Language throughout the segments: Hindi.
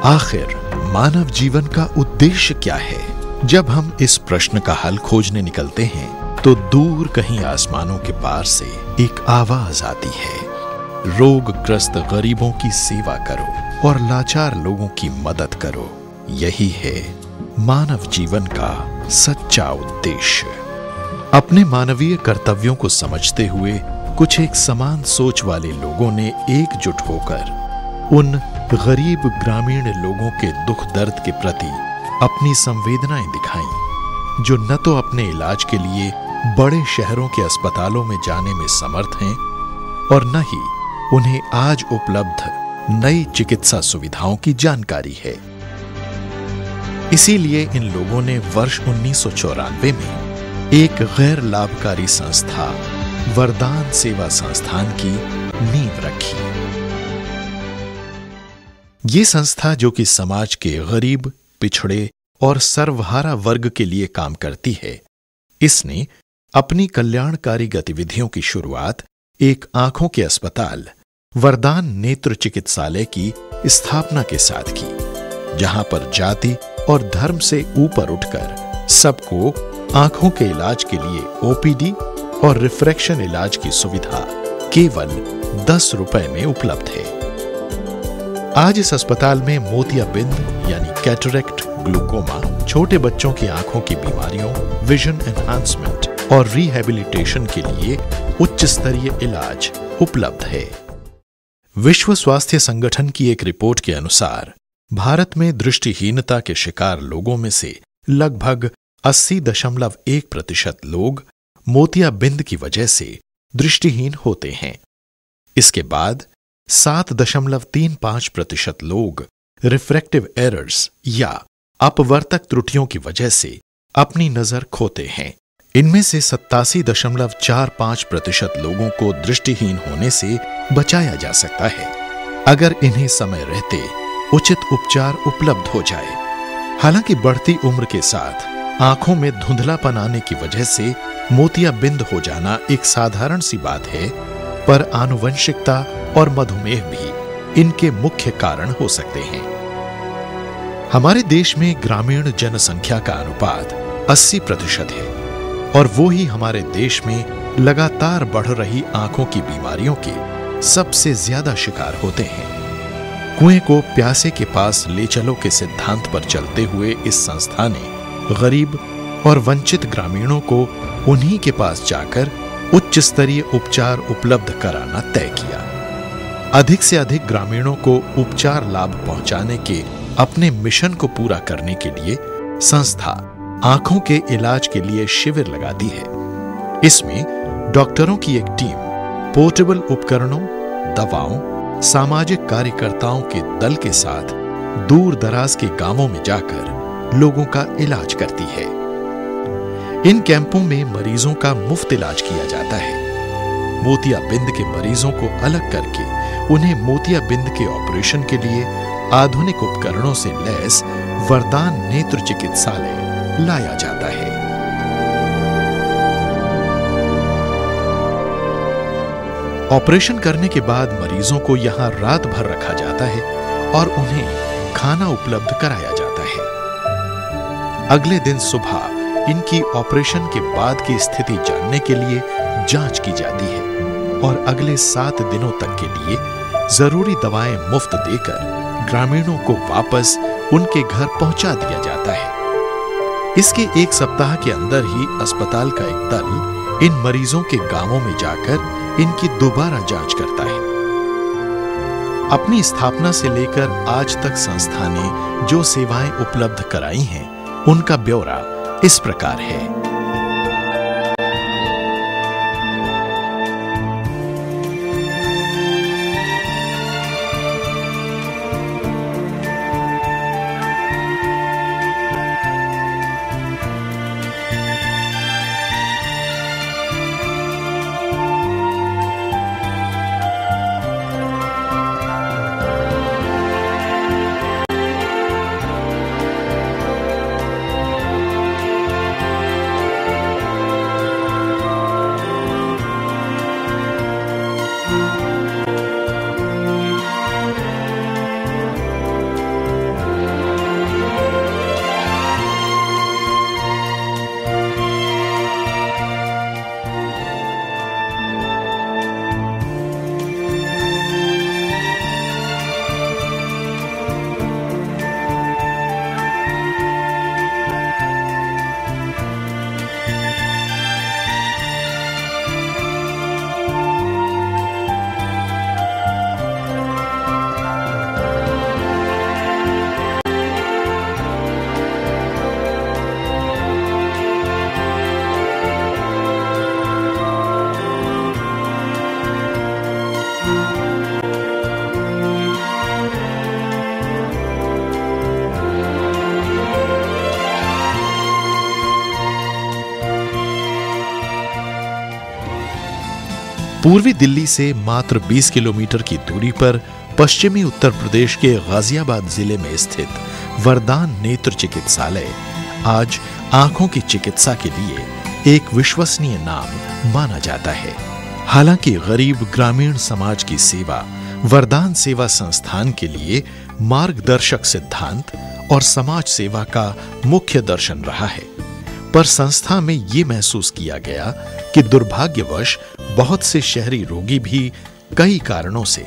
आखिर मानव जीवन का उद्देश्य क्या है? जब हम इस प्रश्न का हल खोजने निकलते हैं तो दूर कहीं आसमानों के पार से एक आवाज आती है, रोगग्रस्त गरीबों की सेवा करो और लाचार लोगों की मदद करो। यही है मानव जीवन का सच्चा उद्देश्य। अपने मानवीय कर्तव्यों को समझते हुए कुछ एक समान सोच वाले लोगों ने एकजुट होकर उन गरीब ग्रामीण लोगों के दुख दर्द के प्रति अपनी संवेदनाएं दिखाईं, जो न तो अपने इलाज के लिए बड़े शहरों के अस्पतालों में जाने में समर्थ हैं और न ही उन्हें आज उपलब्ध नई चिकित्सा सुविधाओं की जानकारी है। इसीलिए इन लोगों ने वर्ष 1994 में एक गैर लाभकारी संस्था वरदान सेवा संस्थान की नींव रखी। ये संस्था, जो कि समाज के गरीब, पिछड़े और सर्वहारा वर्ग के लिए काम करती है, इसने अपनी कल्याणकारी गतिविधियों की शुरुआत एक आंखों के अस्पताल वरदान नेत्र चिकित्सालय की स्थापना के साथ की, जहां पर जाति और धर्म से ऊपर उठकर सबको आंखों के इलाज के लिए ओपीडी और रिफ्रैक्शन इलाज की सुविधा केवल 10 रुपए में उपलब्ध है। आज इस अस्पताल में मोतियाबिंद यानी कैटरेक्ट, ग्लूकोमा, छोटे बच्चों की आंखों की बीमारियों, विजन एनहांसमेंट और रिहैबिलिटेशन के लिए उच्च स्तरीय इलाज उपलब्ध है। विश्व स्वास्थ्य संगठन की एक रिपोर्ट के अनुसार भारत में दृष्टिहीनता के शिकार लोगों में से लगभग 80.1% लोग मोतियाबिंद की वजह से दृष्टिहीन होते हैं। इसके बाद 7.35% लोग रिफ्रैक्टिव एरर्स या अपवर्तक त्रुटियों की वजह से अपनी नजर खोते हैं। इनमें से 87.45% लोगों को दृष्टिहीन होने से बचाया जा सकता है, अगर इन्हें समय रहते उचित उपचार उपलब्ध हो जाए। हालांकि बढ़ती उम्र के साथ आंखों में धुंधलापन आने की वजह से मोतियाबिंद हो जाना एक साधारण सी बात है, पर आनुवंशिकता और मधुमेह भी इनके मुख्य कारण हो सकते हैं। हमारे देश में ग्रामीण जनसंख्या का अनुपात 80% है और वो ही हमारे देश में लगातार बढ़ रही आंखों की बीमारियों के सबसे ज्यादा शिकार होते हैं। कुएं को प्यासे के पास ले चलो के सिद्धांत पर चलते हुए इस संस्था ने गरीब और वंचित ग्रामीणों को उन्हीं के पास जाकर उच्च स्तरीय उपचार उपलब्ध कराना तय किया। अधिक से अधिक ग्रामीणों को उपचार लाभ पहुंचाने के अपने मिशन को पूरा करने के लिए संस्था आंखों के इलाज के लिए शिविर लगाती है। इसमें डॉक्टरों की एक टीम पोर्टेबल उपकरणों, दवाओं, सामाजिक कार्यकर्ताओं के दल के साथ दूर दराज के गांवों में जाकर लोगों का इलाज करती है। इन कैंपों में मरीजों का मुफ्त इलाज किया जाता है। मोतियाबिंद के मरीजों को अलग करके उन्हें मोतियाबिंद के ऑपरेशन के लिए आधुनिक उपकरणों से लैस वरदान नेत्र चिकित्सालय लाया जाता है। ऑपरेशन करने के बाद मरीजों को यहां रात भर रखा जाता है और उन्हें खाना उपलब्ध कराया जाता है। अगले दिन सुबह इनकी ऑपरेशन के बाद की स्थिति जानने के लिए जांच की जाती है और अगले 7 दिनों तक के लिए जरूरी दवाएं मुफ्त देकर ग्रामीणों को वापस उनके घर पहुंचा दिया जाता है। इसके एक सप्ताह के अंदर ही अस्पताल का एक दल इन मरीजों के गांवों में जाकर इनकी दोबारा जांच करता है। अपनी स्थापना से लेकर आज तक संस्था ने जो सेवाएं उपलब्ध कराई हैं, उनका ब्यौरा इस प्रकार है। पूर्वी दिल्ली से मात्र 20 किलोमीटर की दूरी पर पश्चिमी उत्तर प्रदेश के गाजियाबाद जिले में स्थित वरदान नेत्र चिकित्सालय आज आंखों की चिकित्सा के लिए एक विश्वसनीय नाम माना जाता है। हालांकि गरीब ग्रामीण समाज की सेवा वरदान सेवा संस्थान के लिए मार्गदर्शक सिद्धांत और समाज सेवा का मुख्य दर्शन रहा है, पर संस्था में ये महसूस किया गया कि दुर्भाग्यवश बहुत से शहरी रोगी भी कई कारणों से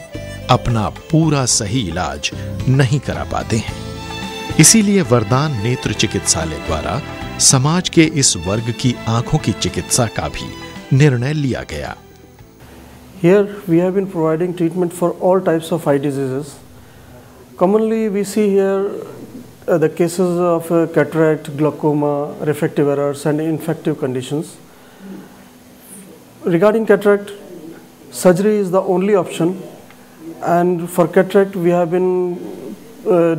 अपना पूरा सही इलाज नहीं करा पाते हैं। इसीलिए वरदान नेत्र चिकित्सालय द्वारा समाज के इस वर्ग की आंखों की चिकित्सा का भी निर्णय लिया गया। Here we have been providing treatment for all types of eye diseases. Commonly we see here the cases of cataract, glaucoma, refractive errors and infective conditions. Regarding cataract, surgery is the only option, and for cataract we have been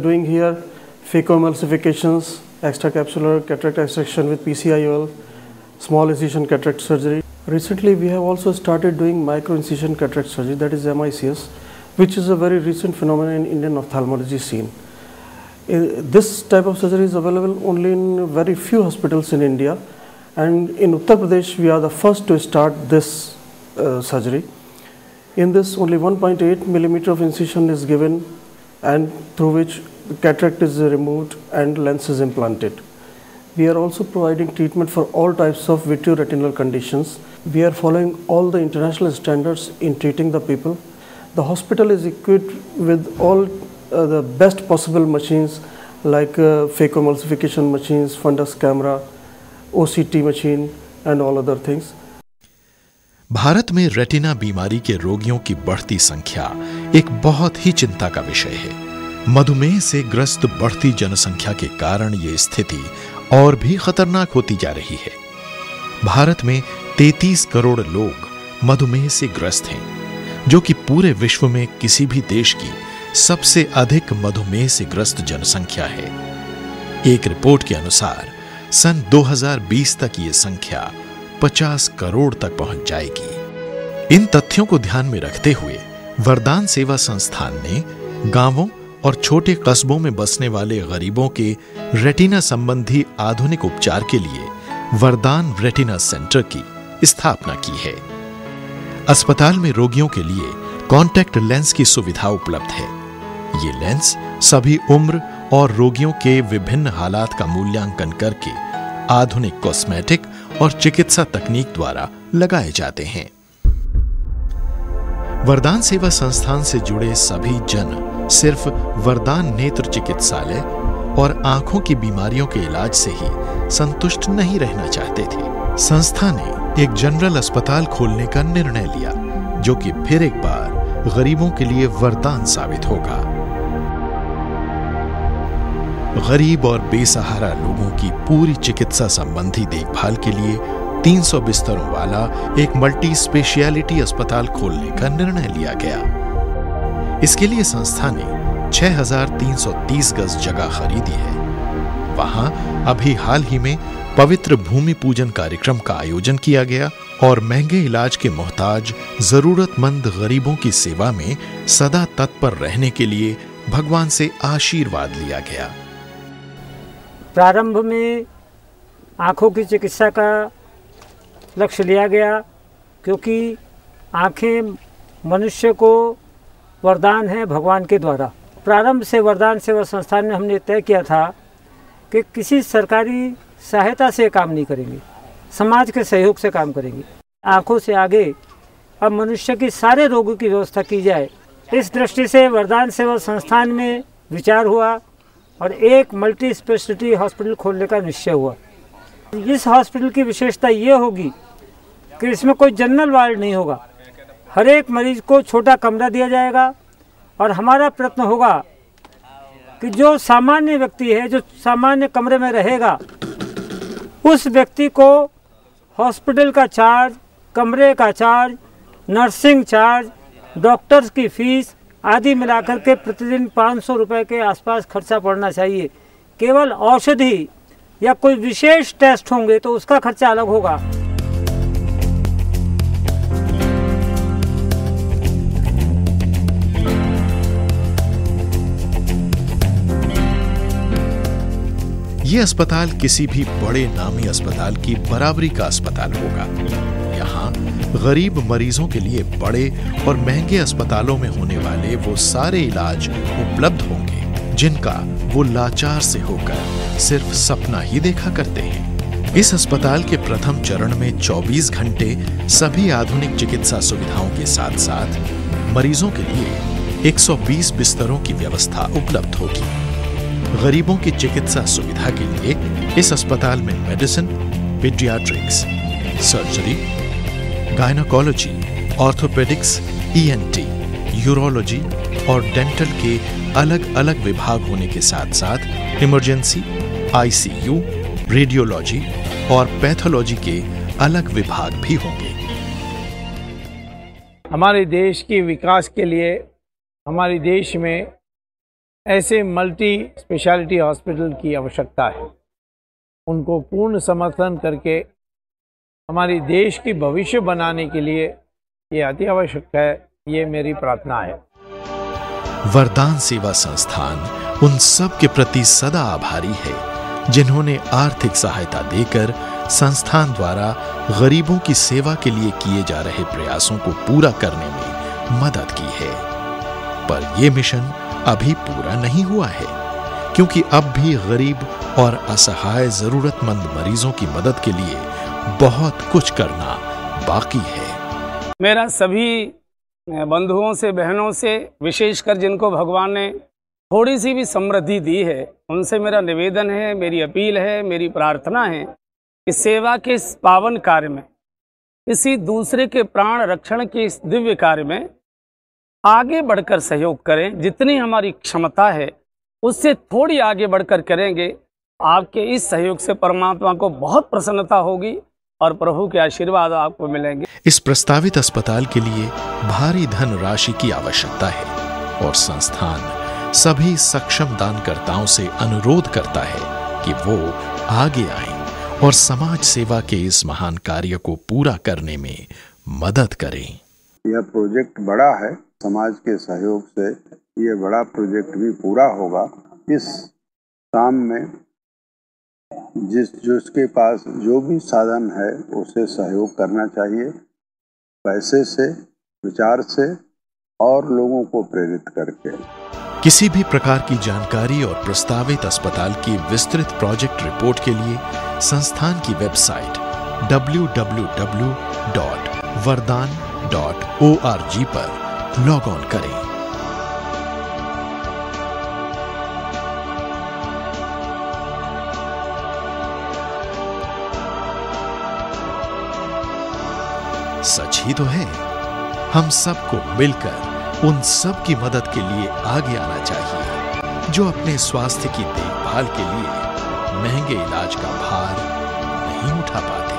doing here phacoemulsifications, extracapsular cataract extraction with PCIOL, small incision cataract surgery. Recently we have also started doing micro-incision cataract surgery, that is MICS, which is a very recent phenomenon in Indian ophthalmology scene. This type of surgery is available only in very few hospitals in India, and in Uttar Pradesh we are the first to start this surgery. In this, only 1.8 millimeter of incision is given, and through which the cataract is removed and lens is implanted. We are also providing treatment for all types of vitreoretinal conditions. We are following all the international standards in treating the people. The hospital is equipped with all the best possible machines like phacoemulsification machines, fundus camera, OCT machine and all other things. Bharat में रेटिना बीमारी के रोगियों की बढ़ती संख्या एक बहुत ही चिंता का विषय है। मधुमेह से ग्रस्त बढ़ती जनसंख्या के कारण ये स्थिति और भी खतरनाक होती जा रही है। भारत में 33 करोड़ लोग मधुमेह से ग्रस्त हैं, जो कि पूरे विश्व में किसी भी देश की सबसे अधिक मधुमेह से ग्रस्त जनसंख्या है। एक रिपोर्ट के अनुसार सन 2020 तक ये संख्या 50 करोड़ तक पहुंच जाएगी। इन तथ्यों को ध्यान में रखते हुए वरदान सेवा संस्थान ने गांवों और छोटे कस्बों में बसने वाले गरीबों के रेटिना संबंधी आधुनिक उपचार के लिए वरदान रेटिना सेंटर की स्थापना की है। अस्पताल में रोगियों के लिए कॉन्टैक्ट लेंस की सुविधा उपलब्ध है। ये लेंस सभी उम्र और रोगियों के विभिन्न हालात का मूल्यांकन करके आधुनिक कॉस्मेटिक और चिकित्सा तकनीक द्वारा लगाए जाते हैं। वरदान सेवा संस्थान से जुड़े सभी जन सिर्फ वरदान नेत्र चिकित्सालय और आंखों की बीमारियों के इलाज से ही संतुष्ट नहीं रहना चाहते थे। संस्था ने एक जनरल अस्पताल खोलने का निर्णय लिया, जो कि फिर एक बार गरीबों के लिए वरदान साबित होगा। गरीब और बेसहारा लोगों की पूरी चिकित्सा संबंधी देखभाल के लिए 300 बिस्तरों वाला एक मल्टी स्पेशियलिटी अस्पताल खोलने का निर्णय लिया गया। इसके लिए संस्था ने 6330 गज जगह खरीदी है। वहां अभी हाल ही में पवित्र भूमि पूजन कार्यक्रम का आयोजन किया गया और महंगे इलाज के मोहताज जरूरतमंद गरीबों की सेवा में सदा तत्पर रहने के लिए भगवान से आशीर्वाद लिया गया। प्रारंभ में आँखों की चिकित्सा का लक्ष्य लिया गया, क्योंकि आँखें मनुष्य को वरदान है भगवान के द्वारा। प्रारंभ से वरदान सेवा संस्थान में हमने तय किया था कि किसी सरकारी सहायता से काम नहीं करेंगे, समाज के सहयोग से काम करेंगे। आँखों से आगे अब मनुष्य की सारे रोगों की व्यवस्था की जाए, इस दृष्टि से वरदान सेवा संस्थान में विचार हुआ और एक मल्टी स्पेशलिटी हॉस्पिटल खोलने का निश्चय हुआ। इस हॉस्पिटल की विशेषता ये होगी कि इसमें कोई जनरल वार्ड नहीं होगा। हर एक मरीज को छोटा कमरा दिया जाएगा और हमारा प्रयत्न होगा कि जो सामान्य व्यक्ति है, जो सामान्य कमरे में रहेगा, उस व्यक्ति को हॉस्पिटल का चार्ज, कमरे का चार्ज, नर्सिंग चार्ज, डॉक्टर्स की फीस आदि मिलाकर के प्रतिदिन 500 रुपये के आसपास खर्चा पड़ना चाहिए। केवल औषधि या कोई विशेष टेस्ट होंगे तो उसका खर्चा अलग होगा। ये अस्पताल किसी भी बड़े नामी अस्पताल की बराबरी का अस्पताल होगा। यहाँ गरीब मरीजों के लिए बड़े और महंगे अस्पतालों में होने वाले वो सारे इलाज उपलब्ध होंगे जिनका वो लाचार से होकर सिर्फ सपना ही देखा करते हैं। इस अस्पताल के प्रथम चरण में 24 घंटे सभी आधुनिक चिकित्सा सुविधाओं के साथ साथ मरीजों के लिए 120 बिस्तरों की व्यवस्था उपलब्ध होगी। गरीबों की चिकित्सा सुविधा के लिए इस अस्पताल में medicine, paediatrics, surgery, gynaecology, orthopaedics, ENT, urology और डेंटल के अलग अलग विभाग होने के साथ साथ इमरजेंसी, आईसीयू, रेडियोलॉजी और पैथोलॉजी के अलग विभाग भी होंगे। हमारे देश के विकास के लिए हमारे देश में ऐसे मल्टी स्पेशलिटी हॉस्पिटल की आवश्यकता है। उनको पूर्ण समर्थन करके हमारे देश की भविष्य बनाने के लिए ये अति आवश्यक है। ये मेरी प्रार्थना है। वरदान सेवा संस्थान उन सब के प्रति सदा आभारी है जिन्होंने आर्थिक सहायता देकर संस्थान द्वारा गरीबों की सेवा के लिए किए जा रहे प्रयासों को पूरा करने में मदद की है। पर यह मिशन अभी पूरा नहीं हुआ है, क्योंकि अब भी गरीब और असहाय जरूरतमंद मरीजों की मदद के लिए बहुत कुछ करना बाकी है। मेरा सभी बंधुओं से, बहनों से, विशेषकर जिनको भगवान ने थोड़ी सी भी समृद्धि दी है, उनसे मेरा निवेदन है, मेरी अपील है, मेरी प्रार्थना है कि सेवा के इस पावन कार्य में, किसी दूसरे के प्राण रक्षण के इस दिव्य कार्य में आगे बढ़कर सहयोग करें। जितनी हमारी क्षमता है उससे थोड़ी आगे बढ़कर करेंगे। आपके इस सहयोग से परमात्मा को बहुत प्रसन्नता होगी और प्रभु के आशीर्वाद आपको मिलेंगे। इस प्रस्तावित अस्पताल के लिए भारी धन राशि की आवश्यकता है और संस्थान सभी सक्षम दानकर्ताओं से अनुरोध करता है कि वो आगे आएं और समाज सेवा के इस महान कार्य को पूरा करने में मदद करें। यह प्रोजेक्ट बड़ा है, समाज के सहयोग से ये बड़ा प्रोजेक्ट भी पूरा होगा। इस काम में जिसके पास जो भी साधन है उसे सहयोग करना चाहिए, पैसे से, विचार से और लोगों को प्रेरित करके। किसी भी प्रकार की जानकारी और प्रस्तावित अस्पताल की विस्तृत प्रोजेक्ट रिपोर्ट के लिए संस्थान की वेबसाइट www.vardan.org पर लॉग ऑन करें। सच ही तो है, हम सबको मिलकर उन सब की मदद के लिए आगे आना चाहिए जो अपने स्वास्थ्य की देखभाल के लिए महंगे इलाज का भार नहीं उठा पाते।